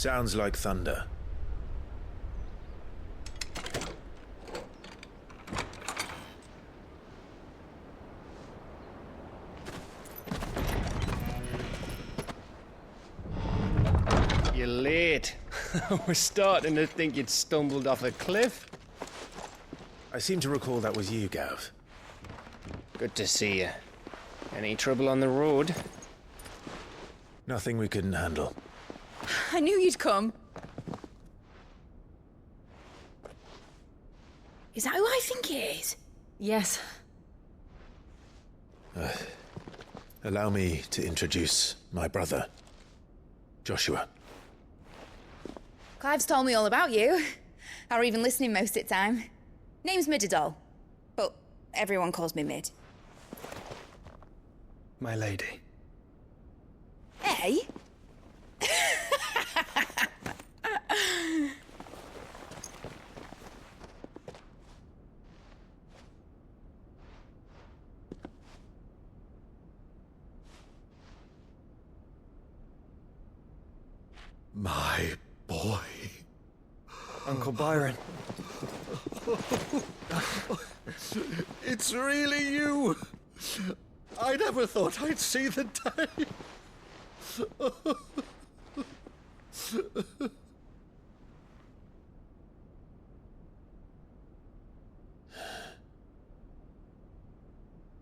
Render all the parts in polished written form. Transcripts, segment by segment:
Sounds like thunder. You're late. We're starting to think you'd stumbled off a cliff. I seem to recall that was you, Gav. Good to see you. Any trouble on the road? Nothing we couldn't handle. I knew you'd come. Is that who I think it is? Yes. Allow me to introduce my brother, Joshua. Clive's told me all about you. Or even listening most of the time. Name's Midadol, but everyone calls me Mid. My lady. Hey? My boy. Uncle Byron. It's really you. I never thought I'd see the day.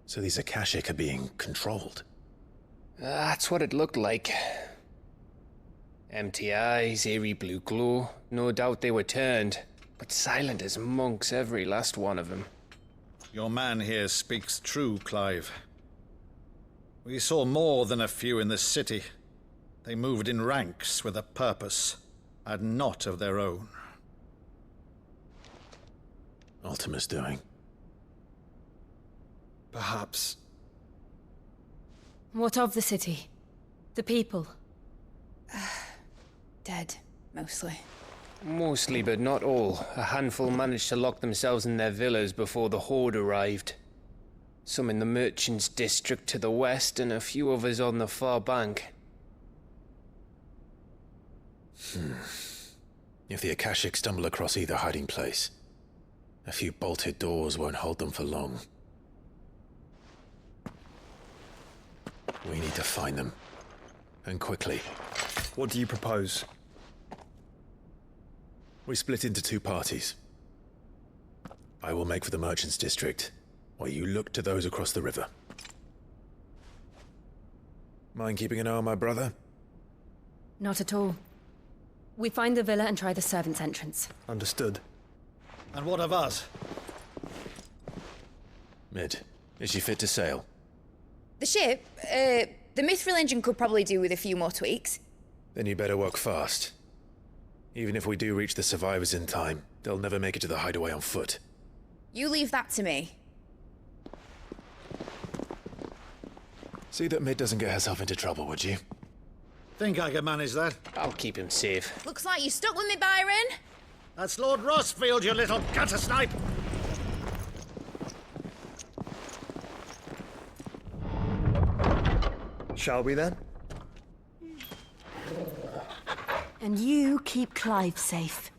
So these Akashic are being controlled. That's what it looked like. Empty eyes, eerie blue glow. No doubt they were turned, but silent as monks, every last one of them. Your man here speaks true, Clive. We saw more than a few in the city. They moved in ranks with a purpose, and not of their own. Ultima's doing. Perhaps. What of the city? The people? Dead, mostly. Mostly, but not all. A handful managed to lock themselves in their villas before the Horde arrived. Some in the merchants' district to the west, and a few others on the far bank. If the Akashic stumble across either hiding place, a few bolted doors won't hold them for long. We need to find them. And quickly. What do you propose? We split into two parties. I will make for the merchants' district, while you look to those across the river. Mind keeping an eye on my brother? Not at all. We find the villa and try the servants' entrance. Understood. And what of us? Mid, is she fit to sail? The ship, the Mithril engine could probably do with a few more tweaks. Then you better work fast. Even if we do reach the survivors in time, they'll never make it to the hideaway on foot. You leave that to me. See that Mid doesn't get herself into trouble, would you? Think I can manage that? I'll keep him safe. Looks like you stuck with me, Byron. That's Lord Rossfield, you little gutter snipe! Shall we then? And you keep Clive safe.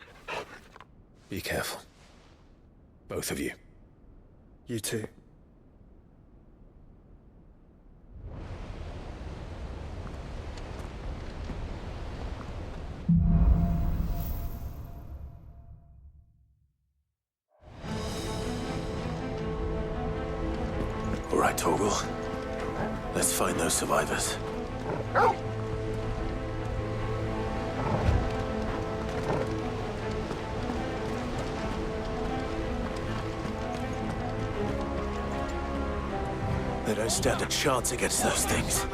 Be careful. Both of you. You too. All right, Torgal. Let's find those survivors. They don't stand a chance against those things.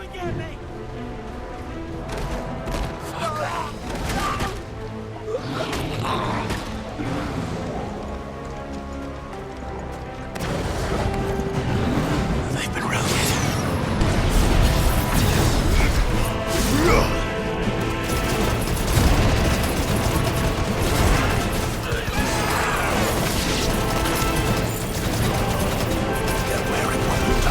They've been routed. They're wearing armor.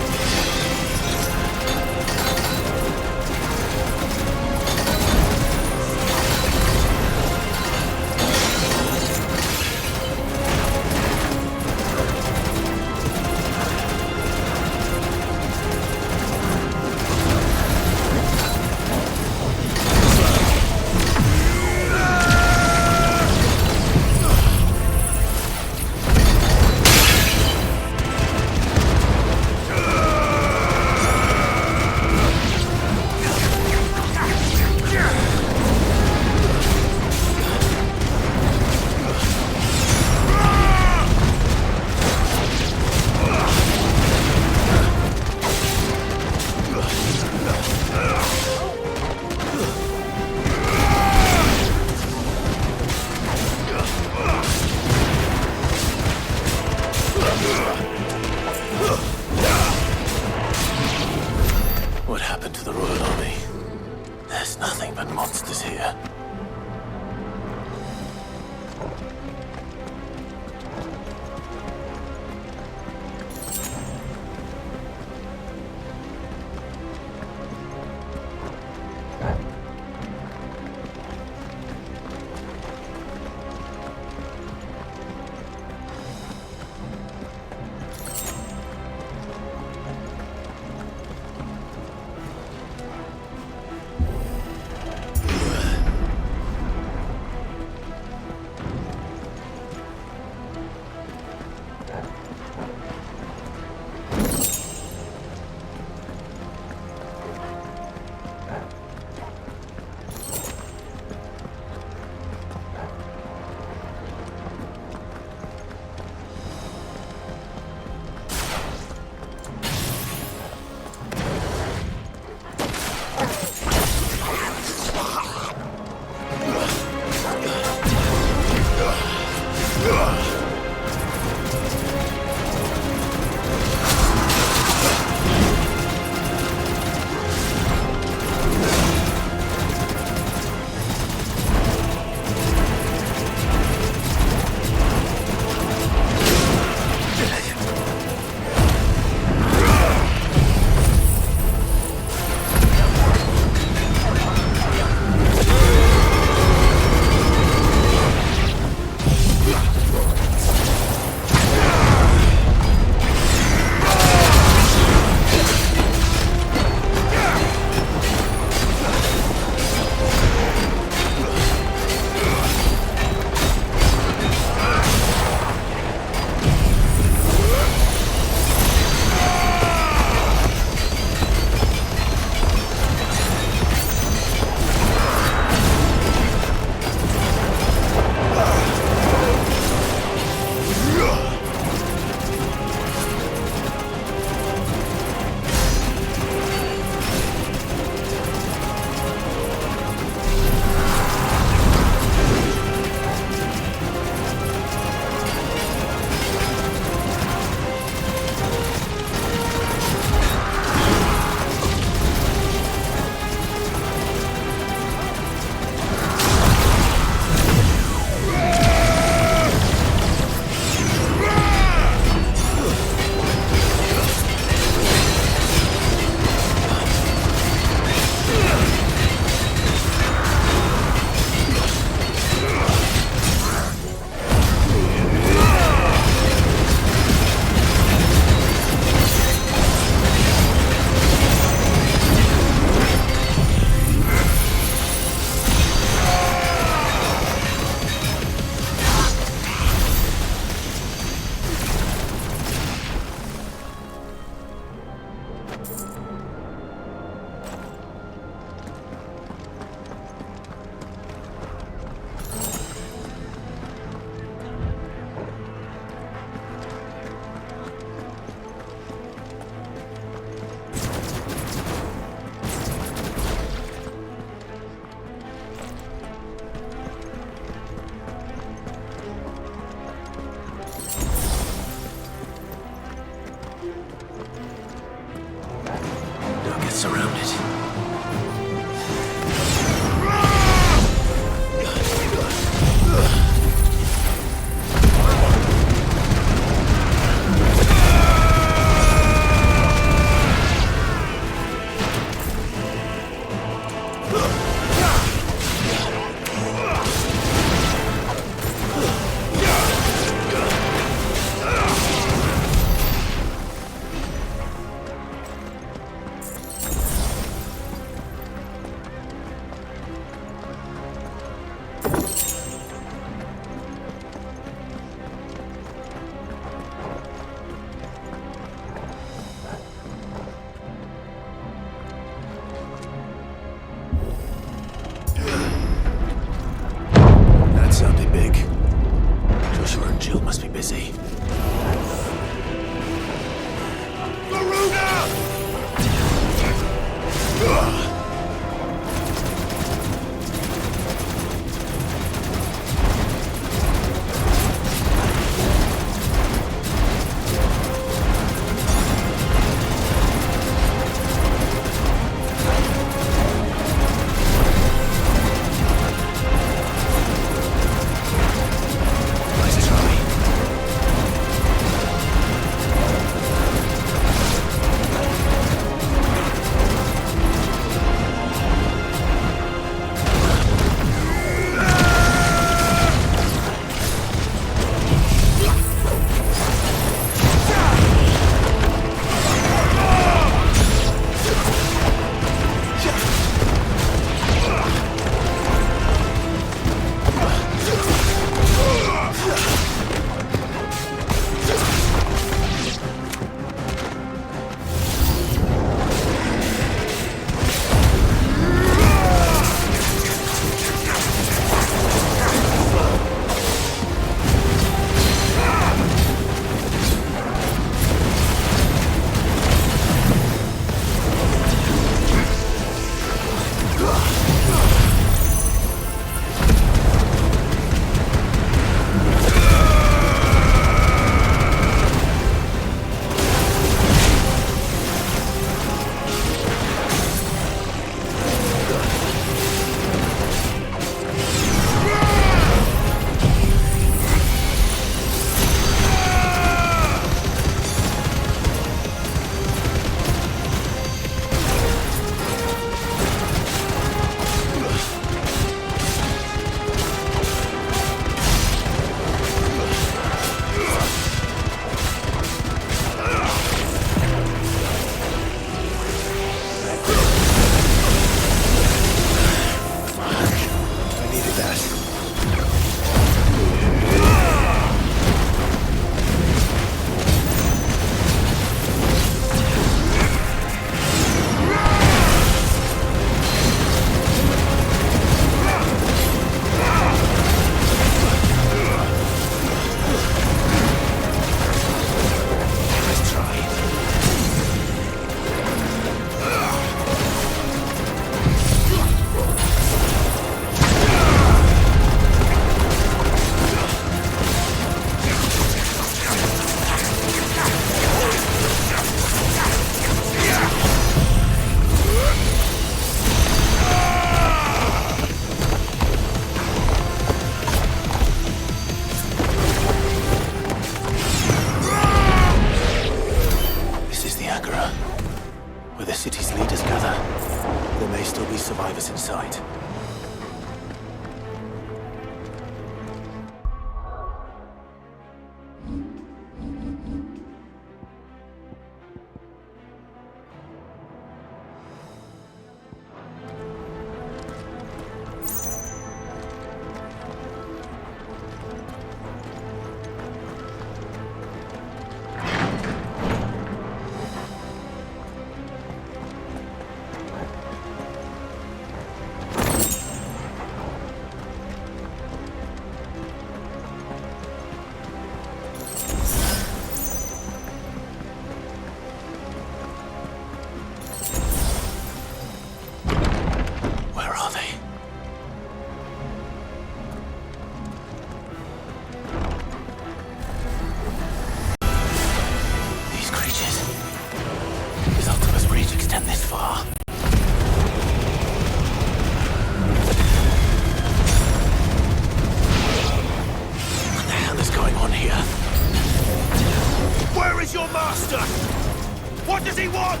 What does he want?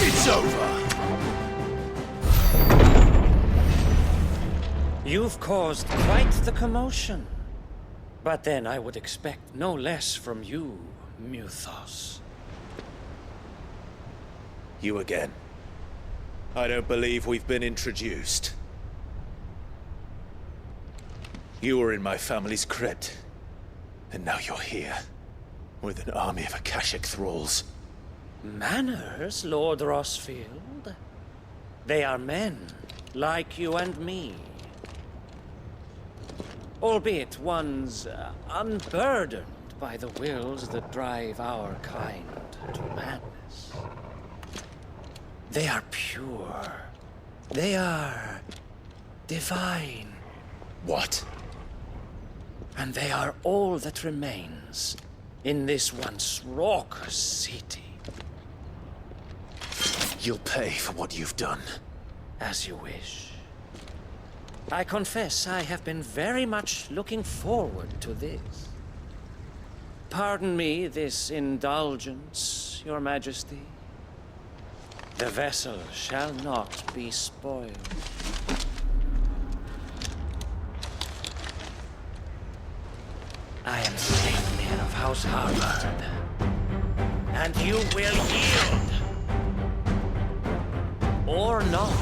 It's over. You've caused quite the commotion. But then I would expect no less from you, Muthos. You again. I don't believe we've been introduced. You were in my family's crypt. And now you're here. With an army of Akashic thralls. Manners, Lord Rossfield? They are men, like you and me. Albeit ones unburdened by the wills that drive our kind to madness. They are pure. They are divine. What? And they are all that remains in this once raucous city. You'll pay for what you've done. As you wish. I confess I have been very much looking forward to this. Pardon me this indulgence, Your Majesty. The vessel shall not be spoiled. I am Sleipnir of House Harvard. And you will yield. Or not.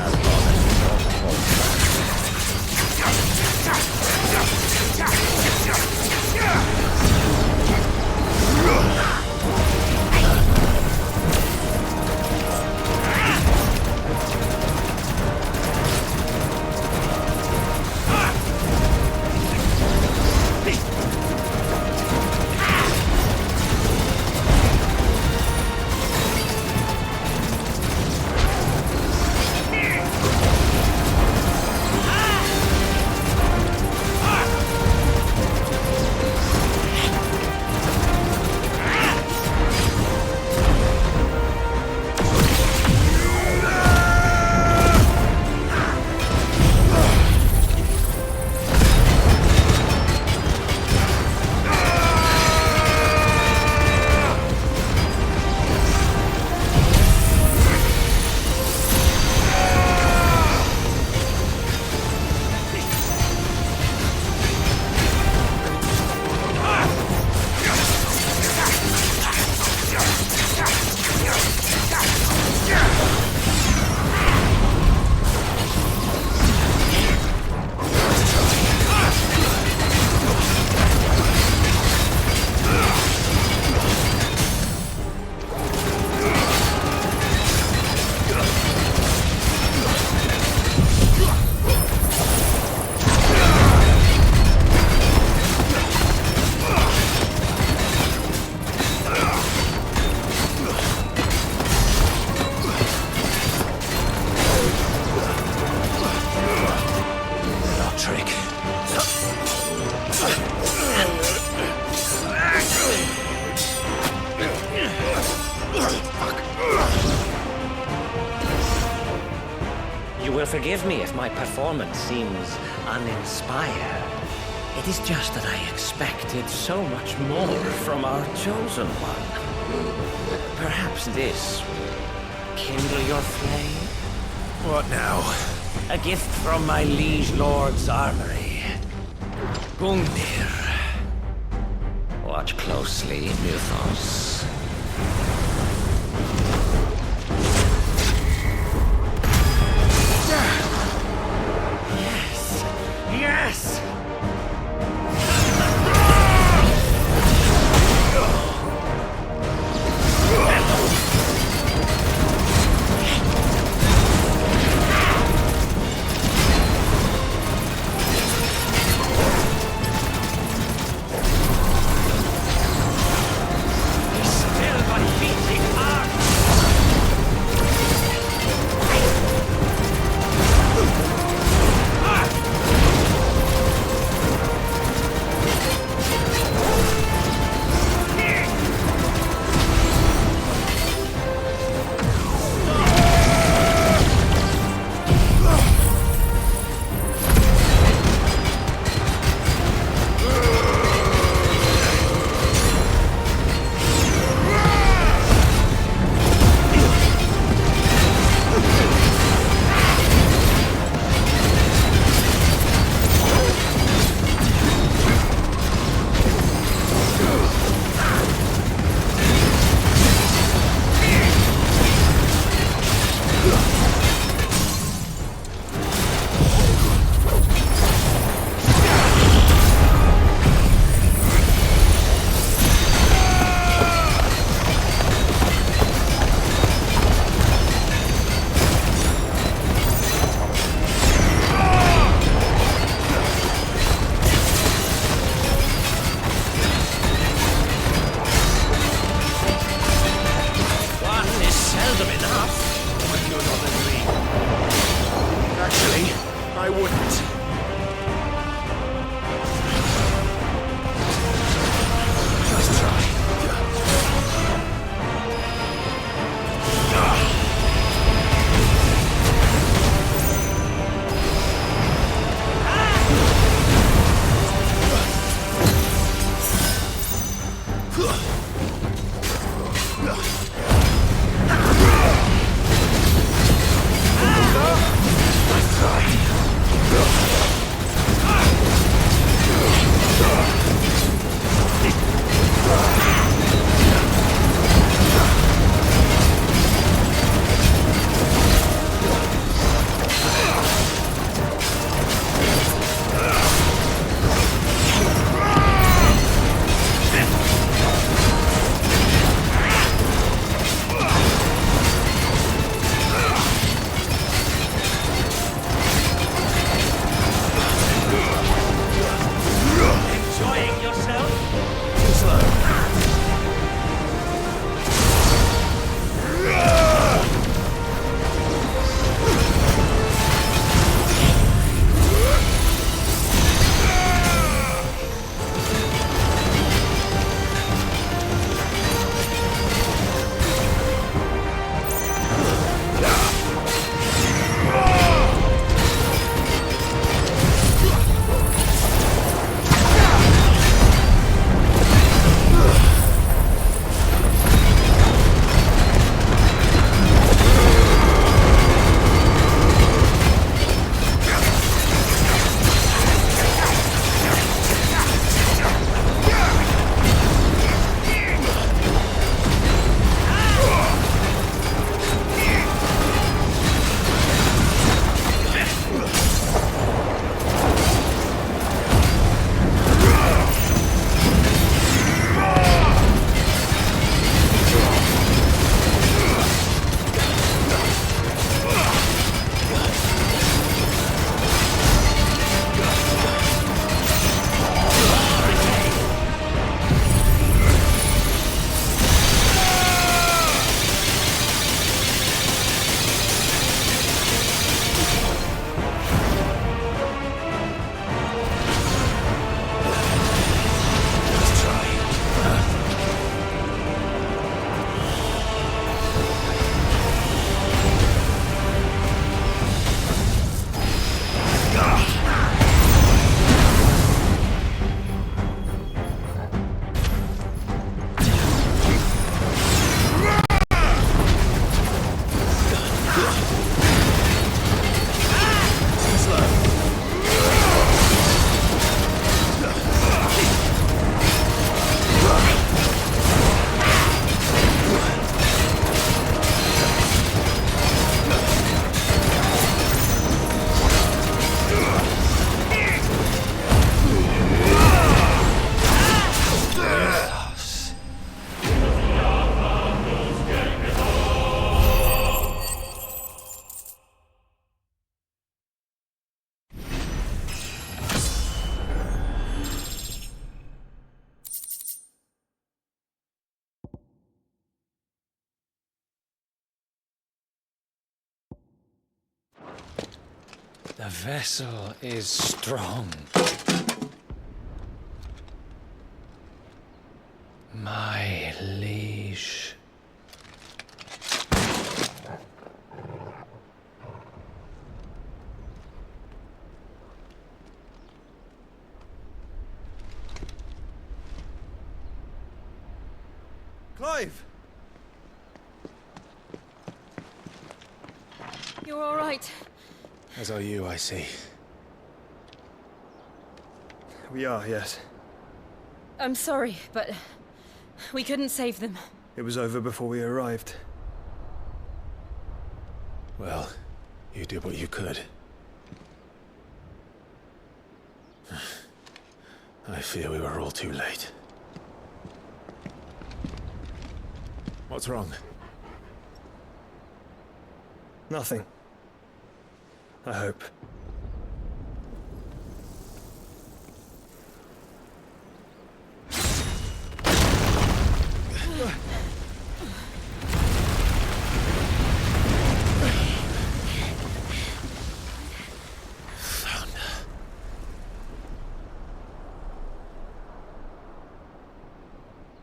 As long as you don't hold You will forgive me if my performance seems uninspired. It is just that I expected so much more from our chosen one. Perhaps this will kindle your flame? What now? A gift from my liege lord's armory. Gungnir. Watch closely, Muthos. The vessel is strong. My liege. Clive! You're all right. As are you, I see. We are, yes. I'm sorry, but we couldn't save them. It was over before we arrived. Well, you did what you could. I fear we were all too late. What's wrong? Nothing. I hope.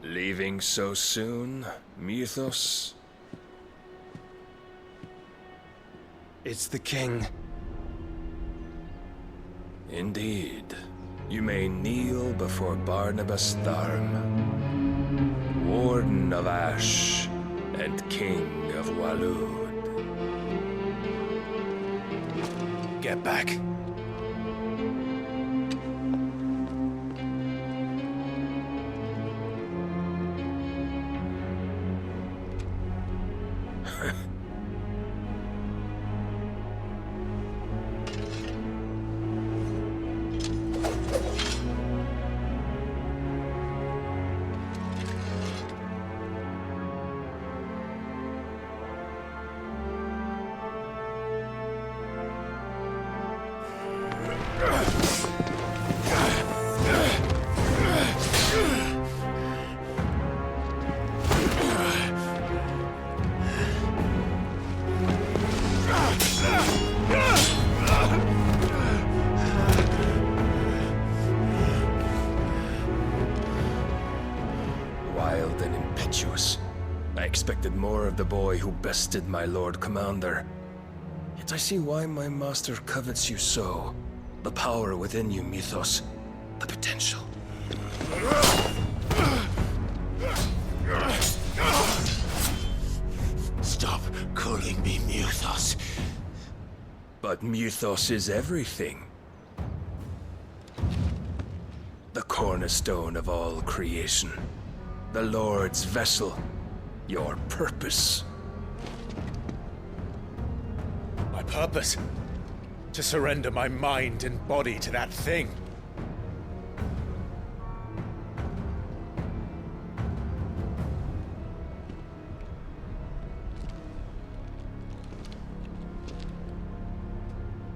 Leaving so soon, Mythos? It's the king. Indeed. You may kneel before Barnabas Tharm, Warden of Ash and King of Waloed. Get back. Wild and impetuous. I expected more of the boy who bested my Lord Commander. Yet I see why my master covets you so. The power within you, Mythos. The potential. Stop calling me Mythos. But Mythos is everything. The cornerstone of all creation. The Lord's vessel. Your purpose. My purpose? To surrender my mind and body to that thing.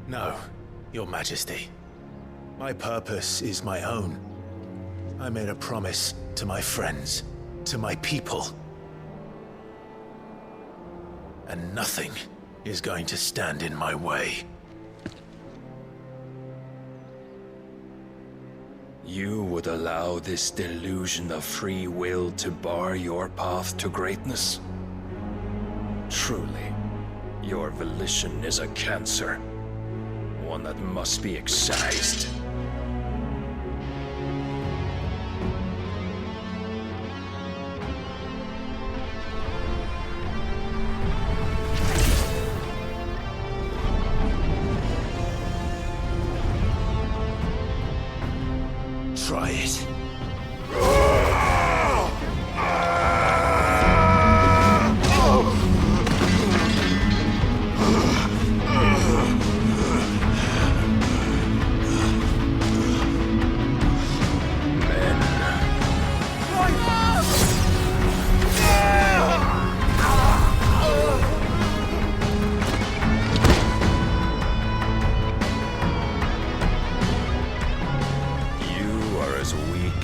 No, Your Majesty. My purpose is my own. I made a promise to my friends, to my people. And nothing is going to stand in my way. You would allow this delusion of free will to bar your path to greatness? Truly, your volition is a cancer. One that must be excised. Try it.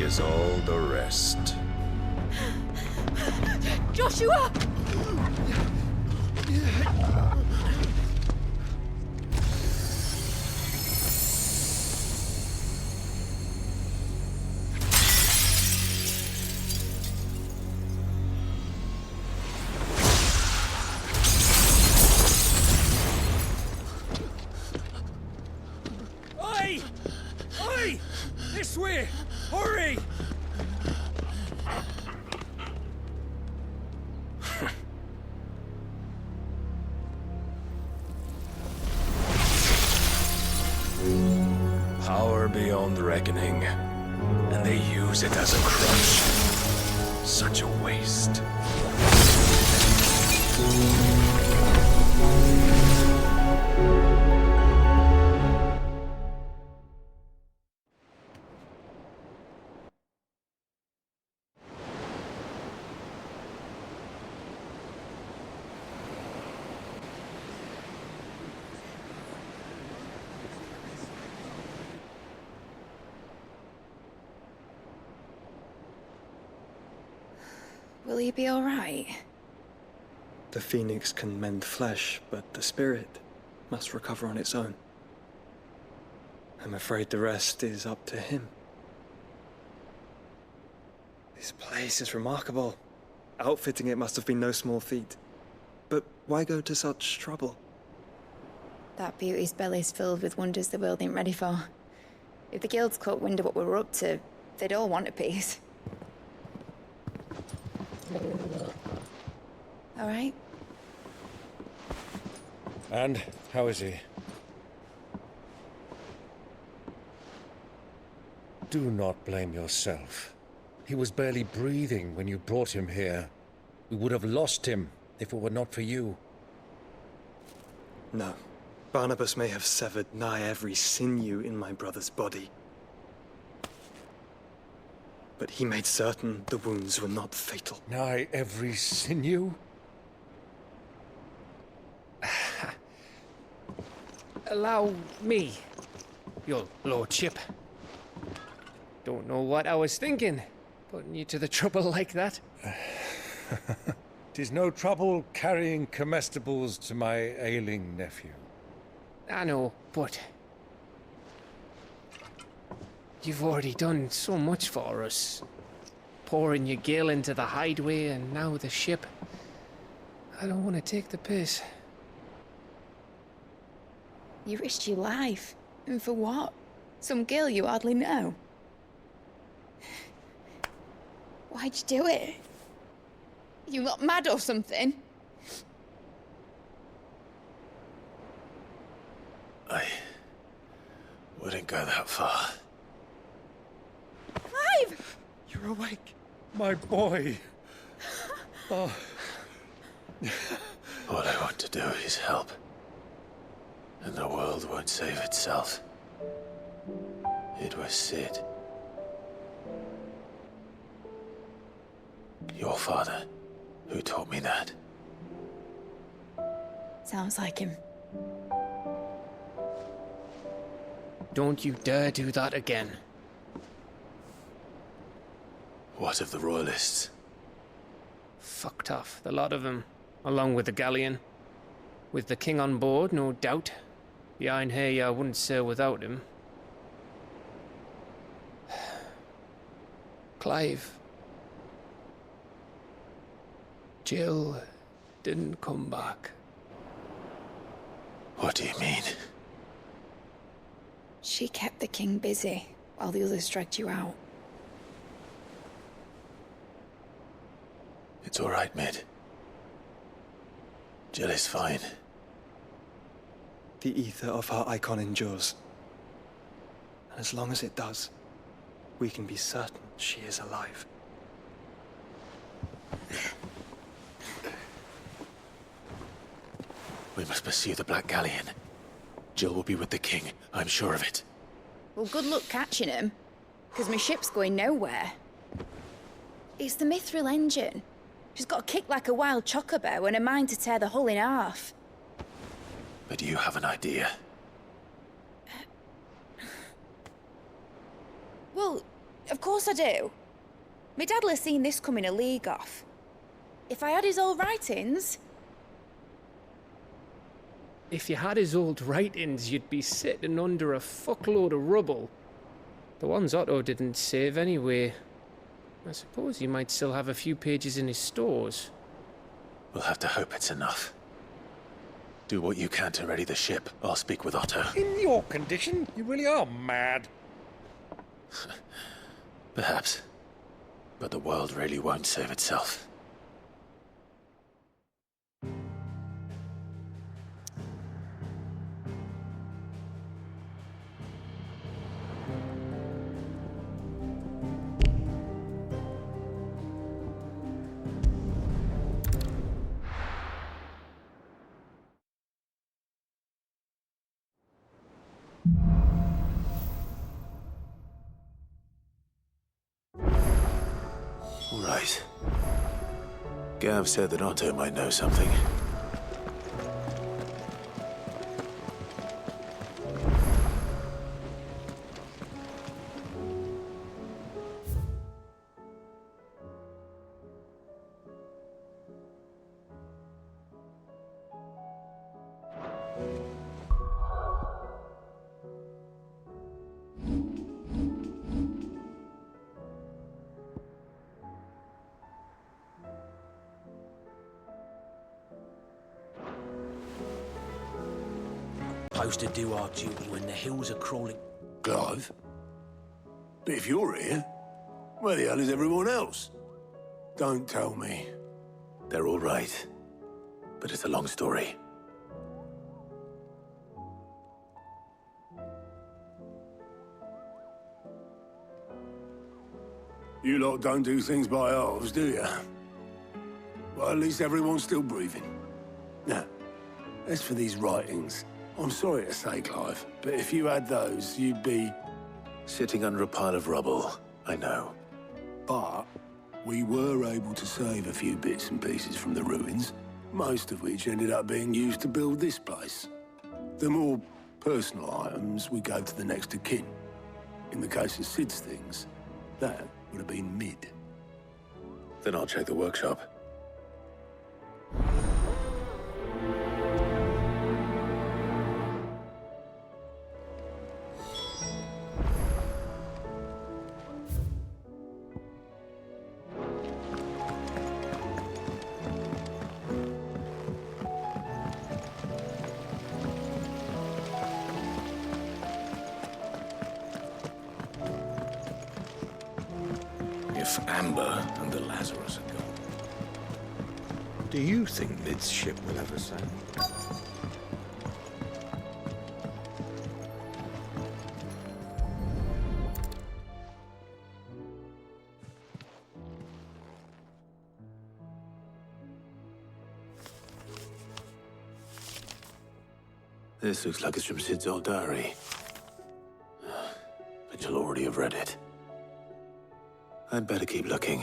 As all the rest. Joshua! beyond reckoning, and they use it as a crutch. Such a waste. Will he be alright? The phoenix can mend flesh, but the spirit must recover on its own. I'm afraid the rest is up to him. This place is remarkable. Outfitting it must have been no small feat. But why go to such trouble? That beauty's belly's filled with wonders the world ain't ready for. If the guilds caught wind of what we were up to, they'd all want a piece. All right? And how is he? Do not blame yourself. He was barely breathing when you brought him here. We would have lost him if it were not for you. No. Barnabas may have severed nigh every sinew in my brother's body. But he made certain the wounds were not fatal. Nigh every sinew? Allow me, your lordship. Don't know what I was thinking, putting you to the trouble like that. 'Tis no trouble carrying comestibles to my ailing nephew. I know, but you've already done so much for us. Pouring your gale into the hideaway and now the ship. I don't want to take the piss. You risked your life. And for what? Some girl you hardly know. Why'd you do it? You lot mad or something? I wouldn't go that far. Clive! You're awake. My boy! Oh. All I want to do is help. And the world won't save itself. It was Sid. Your father, who taught me that. Sounds like him. Don't you dare do that again. What of the Royalists? Fucked off, the lot of them, along with the galleon. With the king on board, no doubt. Behind here, I wouldn't sail without him. Clive. Jill didn't come back. What do you mean? She kept the king busy while the others dragged you out. It's all right, Mid. Jill is fine. The ether of her icon endures. And as long as it does, we can be certain she is alive. We must pursue the Black Galleon. Jill will be with the king, I'm sure of it. Well, good luck catching him, because my ship's going nowhere. It's the Mithril engine. She's got a kick like a wild chocobo and a mind to tear the hull in half. But you have an idea. Well, of course I do. My dad'll have seen this coming a league off. If I had his old writings... If you had his old writings, you'd be sitting under a fuckload of rubble. The ones Otto didn't save anyway. I suppose he might still have a few pages in his stores. We'll have to hope it's enough. Do what you can to ready the ship. I'll speak with Otto. In your condition, you really are mad. Perhaps. But the world really won't save itself. All right. Gav said that Otto might know something. Supposed to do our duty when the hills are crawling. Clive? But if you're here, where the hell is everyone else? Don't tell me. They're all right. But it's a long story. You lot don't do things by halves, do you? Well, at least everyone's still breathing. Now, as for these writings, I'm sorry to say, Clive, but if you had those, you'd be... Sitting under a pile of rubble, I know. But we were able to save a few bits and pieces from the ruins, most of which ended up being used to build this place. The more personal items we gave to the next of kin. In the case of Sid's things, that would have been Mid. Then I'll check the workshop. If Amber and the Lazarus are gone, do you think Mid's ship will ever sail? This looks like it's from Sid's old diary. But you'll already have read it. I'd better keep looking.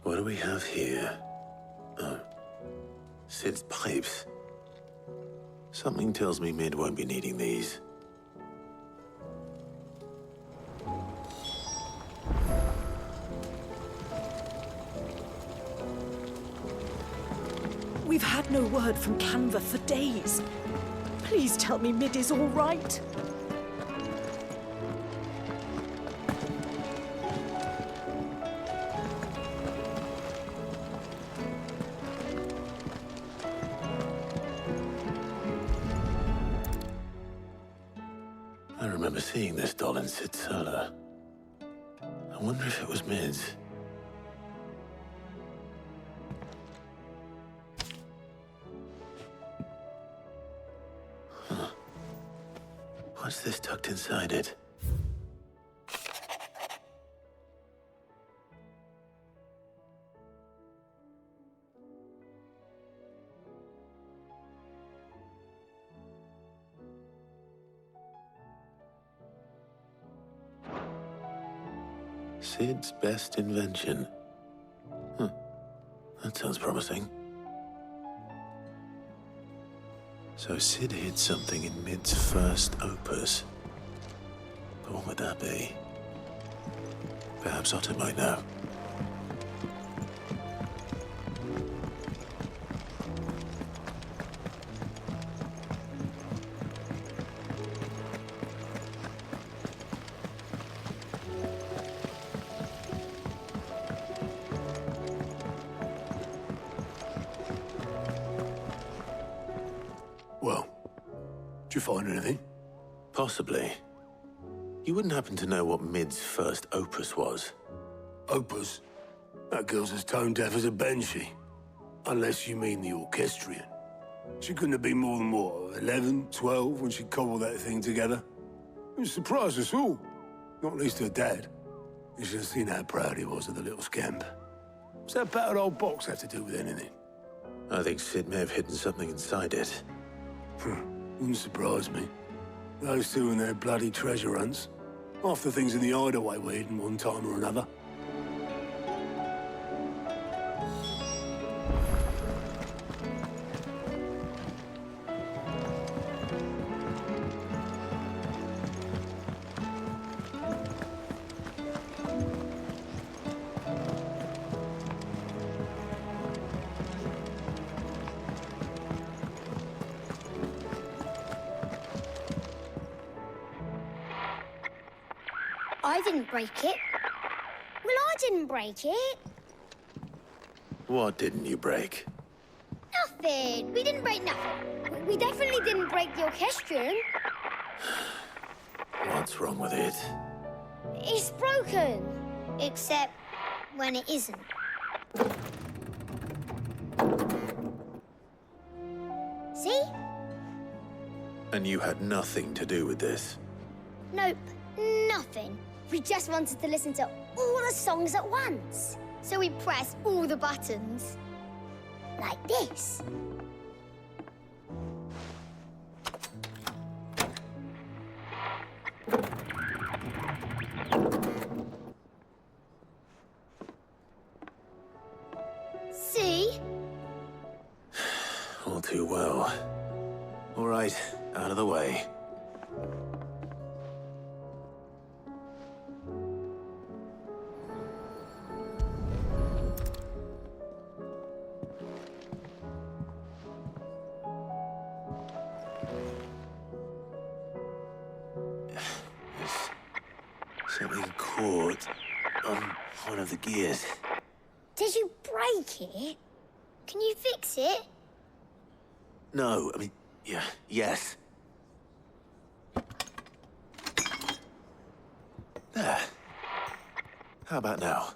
What do we have here? Oh. Sid's pipes. Something tells me Mid won't be needing these. We've had no word from Canva for days. Please tell me Mid is all right. I remember seeing this doll in Sid's cellar. I wonder if it was Mid's. What's this tucked inside it? Sid's best invention. That sounds promising. So Sid hid something in Mid's first opus. But what would that be? Perhaps Otto might know. Well, did you find anything? Possibly. You wouldn't happen to know what Mid's first opus was? Opus? That girl's as tone deaf as a banshee. Unless you mean the orchestrion. She couldn't have been more than, what, 11, 12 when she cobbled that thing together? It surprised us all. Not least her dad. You should have seen how proud he was of the little scamp. What's that battered old box have to do with anything? I think Sid may have hidden something inside it. Wouldn't surprise me. Those two and their bloody treasure hunts. Half the things in the hideaway were hidden one time or another. I didn't break it. Well, I didn't break it. What didn't you break? Nothing. We didn't break nothing. We definitely didn't break the orchestrion. What's wrong with it? It's broken. Except when it isn't. See? And you had nothing to do with this? Nope, nothing. We just wanted to listen to all the songs at once. So we pressed all the buttons. Like this. See? All too well. All right, out of the way. Something caught on one of the gears. Did you break it? Can you fix it? No, I mean, yes. There. How about now?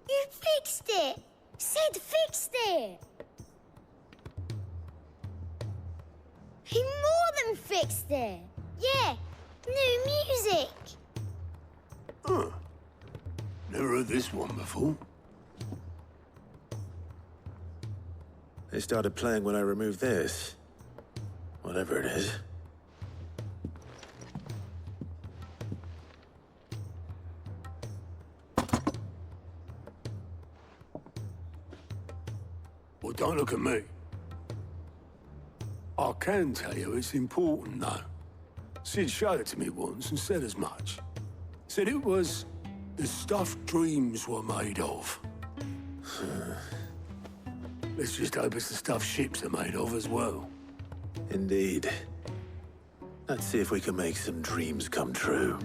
You fixed it! Sid fixed it! He more than fixed it! Yeah, new music! Huh. Never heard this one before. They started playing when I removed this. Whatever it is. Well, don't look at me. I can tell you it's important, though. Sid showed it to me once and said as much. Said it was the stuff dreams were made of. Let's just hope it's the stuff ships are made of as well. Indeed. Let's see if we can make some dreams come true.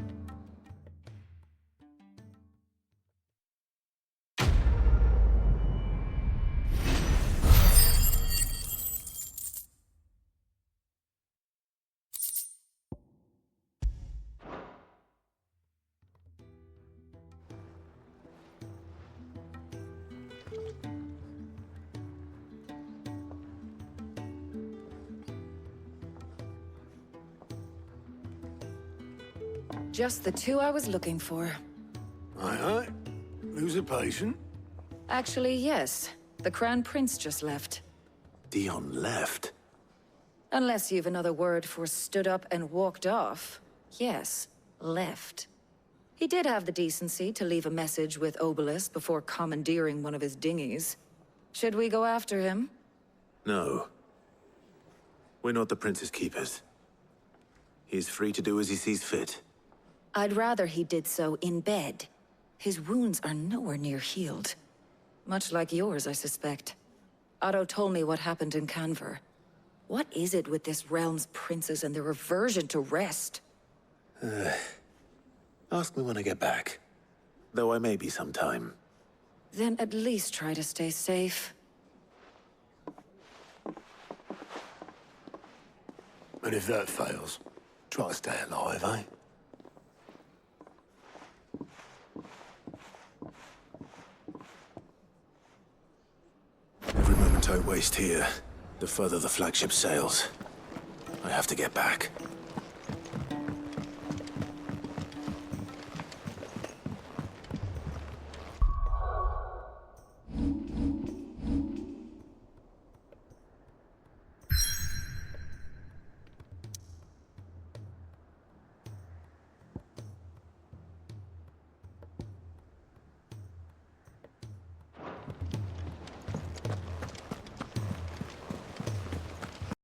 Just the two I was looking for. Aye. Lose a patient? Actually, yes. The Crown Prince just left. Dion left? Unless you've another word for stood up and walked off. Yes, left. He did have the decency to leave a message with Obelisk before commandeering one of his dinghies. Should we go after him? No. We're not the Prince's keepers. He's free to do as he sees fit. I'd rather he did so in bed. His wounds are nowhere near healed. Much like yours, I suspect. Otto told me what happened in Canver. What is it with this realm's princes and their aversion to rest? Ask me when I get back. Though I may be sometime. Then at least try to stay safe. And if that fails, try to stay alive, eh? Every moment I waste here, the further the flagship sails. I have to get back.